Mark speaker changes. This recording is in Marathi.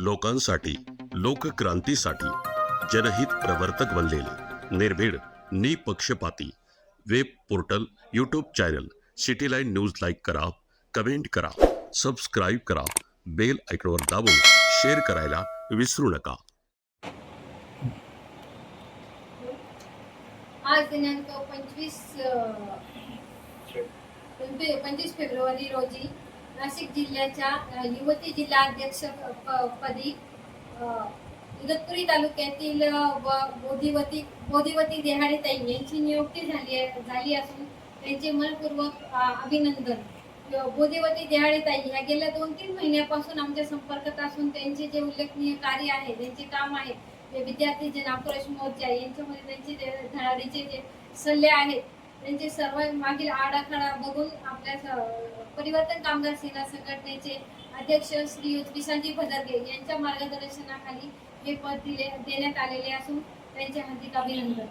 Speaker 1: लोकांसाठी, लोकक्रांतीसाठी जनहित प्रवर्तक बनलेले निर्भीड, निपक्षपाती web portal, YouTube channel city line news like करा, कमेंट करा, सबस्क्राईब करा, बेल आयकॉनवर दाबून शेअर करायला विसरू नका.
Speaker 2: आज दिनांक 25 फेब्रुवारी रोजी नाशिक जिल्ह्याच्या युवती जिल्हा अध्यक्ष पदी इगतपुरी तालुक्यातील बोधिवती देहाडेताई यांची नियुक्ती झाली असून त्यांचे मनपूर्वक अभिनंदन. बोधिवती देहाडेताई ह्या गेल्या 2-3 महिन्यापासून आमच्या संपर्कात असून त्यांचे जे उल्लेखनीय कार्य आहे, त्यांचे काम आहे, विद्यार्थी जन आक्रोश मोर्चा यांच्यामध्ये त्यांचे धडाडीचे जे सल्ले आहेत, त्यांचे सर्व मागील आडाखडा बघून आपल्या परिवर्तन कामगार सेना संघटनेचे अध्यक्ष श्री विशालजी भदरगे यांच्या मार्गदर्शनाखाली हे पद देण्यात आलेले असून त्यांचे हार्दिक अभिनंदन.